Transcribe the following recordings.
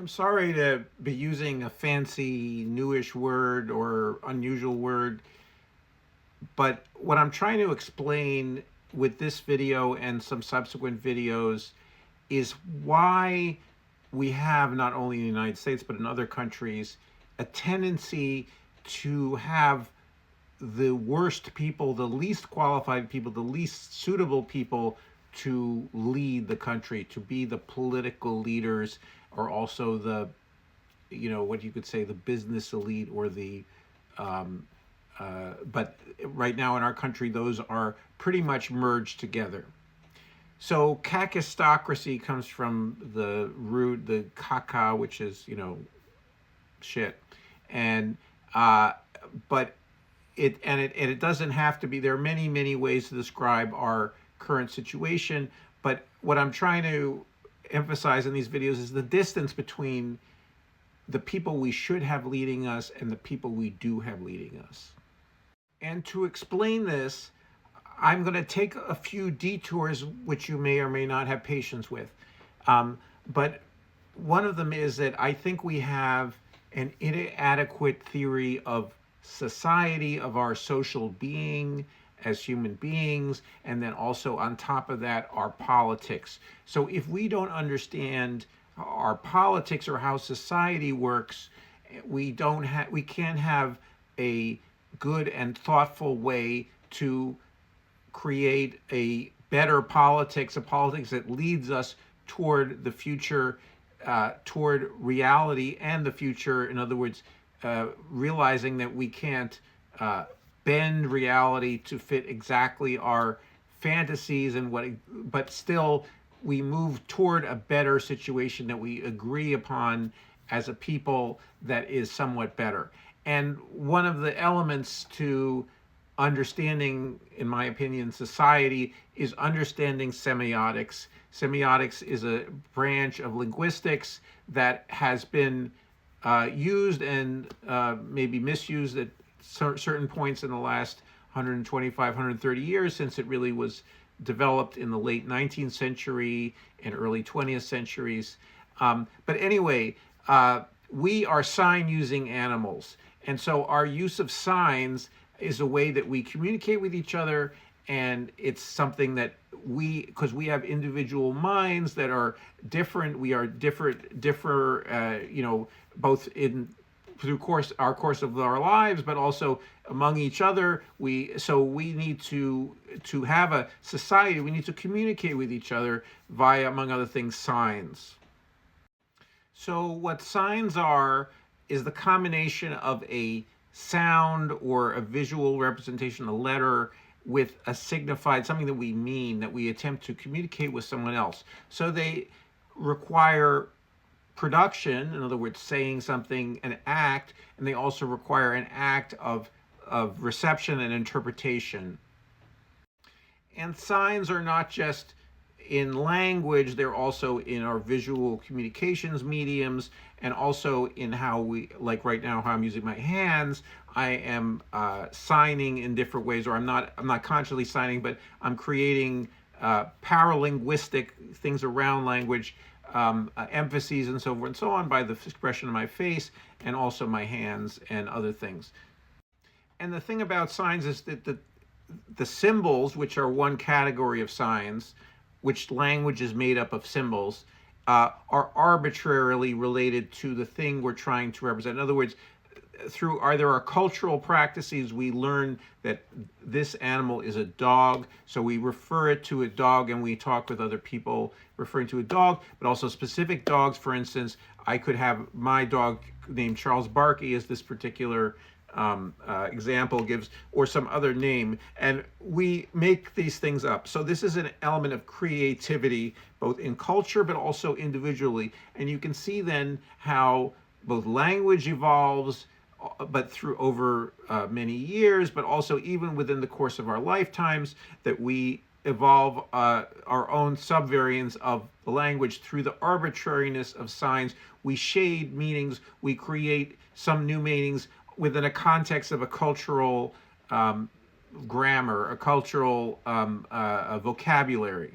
I'm sorry to be using a fancy newish word or unusual word, but what I'm trying to explain with this video and some subsequent videos is why we have, not only in the United States but in other countries, a tendency to have the worst people, the least qualified people, the least suitable people to lead the country, to be the political leaders, or also the, what you could say, the business elite, or the but right now in our country those are pretty much merged together. So kakistocracy comes from the root, the kaka, which is, shit. And but it doesn't have to be. There are many ways to describe our current situation, but what I'm trying to emphasize in these videos is the distance between the people we should have leading us and the people we do have leading us. And to explain this, I'm going to take a few detours which you may or may not have patience with. But one of them is that I think we have an inadequate theory of society, of our social being as human beings, and then also on top of that, our politics. So if we don't understand our politics or how society works, we can't have a good and thoughtful way to create a better politics, a politics that leads us toward the future, toward reality and the future. In other words, realizing that we can't bend reality to fit exactly our fantasies and but still we move toward a better situation that we agree upon as a people that is somewhat better. And one of the elements to understanding, in my opinion, society is understanding semiotics. Semiotics is a branch of linguistics that has been used and maybe misused at certain points in the last 125, 130 years, since it really was developed in the late 19th century and early 20th centuries. But anyway, we are sign using animals. And so our use of signs is a way that we communicate with each other, and it's something that because we have individual minds that are different, we are differ, both in through our course of our lives, but also among each other. We need to have a society. We need to communicate with each other via, among other things, signs. So what signs are is the combination of a sound or a visual representation, a letter, with a signified something that we mean, that we attempt to communicate with someone else. So they require production, in other words, saying something, an act, and they also require an act of reception and interpretation. And signs are not just in language, they're also in our visual communications mediums, and also in how we, like right now, how I'm using my hands. I am signing in different ways, or I'm not consciously signing, but I'm creating paralinguistic things around language, emphases and so forth and so on, by the expression of my face and also my hands and other things. And the thing about signs is that the symbols, which are one category of signs, which language is made up of symbols, are arbitrarily related to the thing we're trying to represent. In other words, through either our cultural practices, we learn that this animal is a dog, so we refer it to a dog, and we talk with other people referring to a dog, but also specific dogs. For instance, I could have my dog named Charles Barkley, as this particular example gives, or some other name, and we make these things up. So this is an element of creativity, both in culture but also individually. And you can see then how both language evolves, but through over many years, but also even within the course of our lifetimes, that we evolve our own subvariants of the language through the arbitrariness of signs. We shade meanings, we create some new meanings within a context of a cultural grammar, a cultural vocabulary.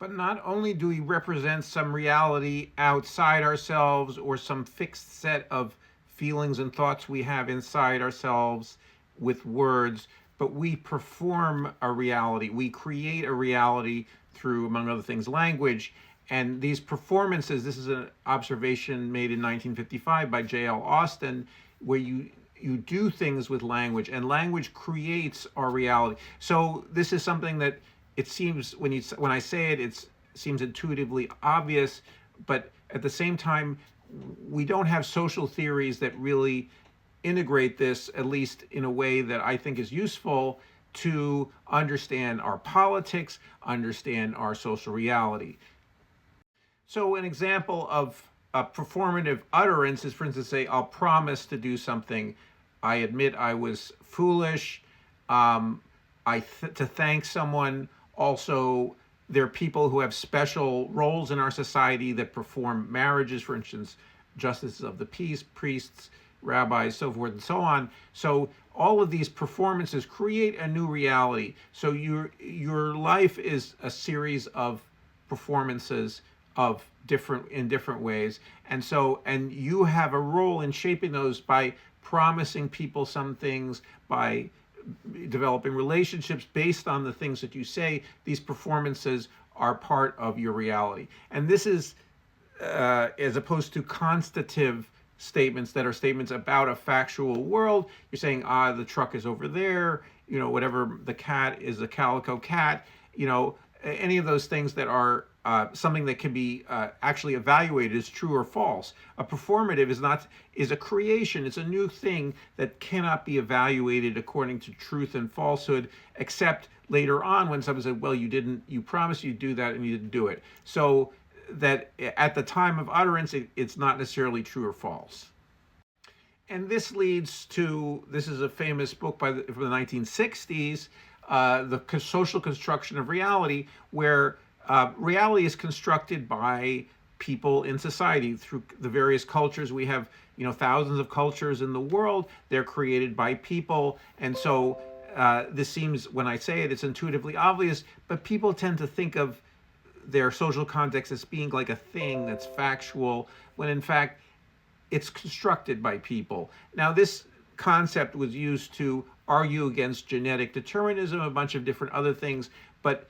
But not only do we represent some reality outside ourselves or some fixed set of feelings and thoughts we have inside ourselves with words, but we perform a reality. We create a reality through, among other things, language. And these performances, this is an observation made in 1955 by J.L. Austin, where you do things with language, and language creates our reality. So this is something that it seems, when I say it, it seems intuitively obvious, but at the same time, we don't have social theories that really integrate this, at least in a way that I think is useful to understand our politics, understand our social reality. So an example of a performative utterance is, for instance, say, I'll promise to do something. I admit I was foolish. To thank someone. Also, there are people who have special roles in our society that perform marriages, for instance, justices of the peace, priests, rabbis, so forth and so on. So all of these performances create a new reality. So your life is a series of performances of in different ways. And you have a role in shaping those by promising people some things, by developing relationships based on the things that you say. These performances are part of your reality. And this is, as opposed to constative statements that are statements about a factual world. You're saying, the truck is over there, whatever, the cat is a calico cat, any of those things that are something that can be actually evaluated as true or false. A performative is a creation. It's a new thing that cannot be evaluated according to truth and falsehood, except later on when someone said, well, you promised you'd do that and you didn't do it. So that at the time of utterance, it's not necessarily true or false. And this leads to, this is a famous book from the 1960s, The Social Construction of Reality, where reality is constructed by people in society through the various cultures. We have, thousands of cultures in the world. They're created by people. And so this seems, when I say it, it's intuitively obvious, but people tend to think of their social context as being like a thing that's factual, when in fact it's constructed by people. Now, this concept was used to argue against genetic determinism, a bunch of different other things, but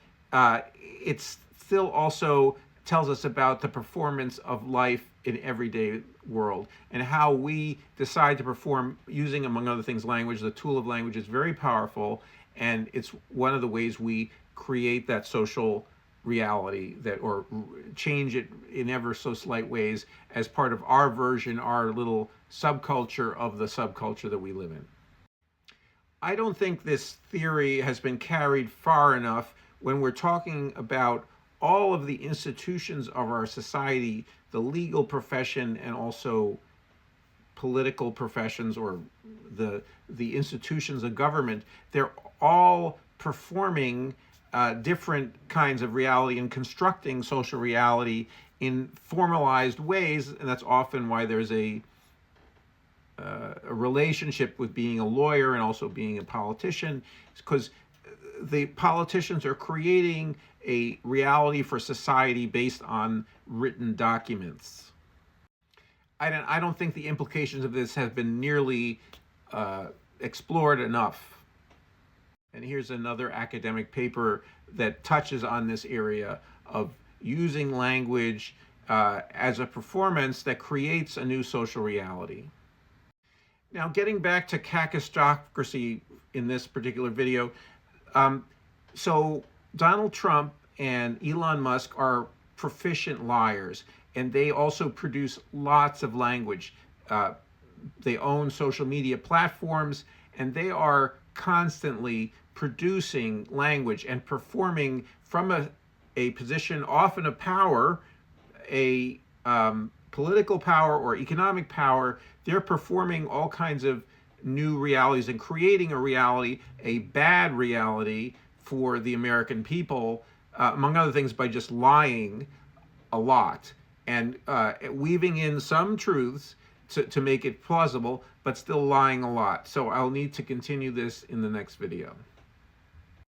it's still also tells us about the performance of life in everyday world and how we decide to perform using, among other things, language. The tool of language is very powerful, and it's one of the ways we create that social reality, or change it in ever so slight ways as part of our version, our little subculture of the subculture that we live in. I don't think this theory has been carried far enough when we're talking about all of the institutions of our society, the legal profession and also political professions, or the institutions of government. They're all performing different kinds of reality and constructing social reality in formalized ways, and that's often why there's a relationship with being a lawyer and also being a politician, because the politicians are creating a reality for society based on written documents. I don't think the implications of this have been nearly explored enough. And here's another academic paper that touches on this area of using language as a performance that creates a new social reality. Now, getting back to Kakistocracy in this particular video, so Donald Trump and Elon Musk are proficient liars, and they also produce lots of language. They own social media platforms, and they are constantly producing language and performing from a position often of power, a political power or economic power. They're performing all kinds of new realities and creating a reality, a bad reality for the American people, among other things, by just lying a lot and weaving in some truths to make it plausible, but still lying a lot. So I'll need to continue this in the next video.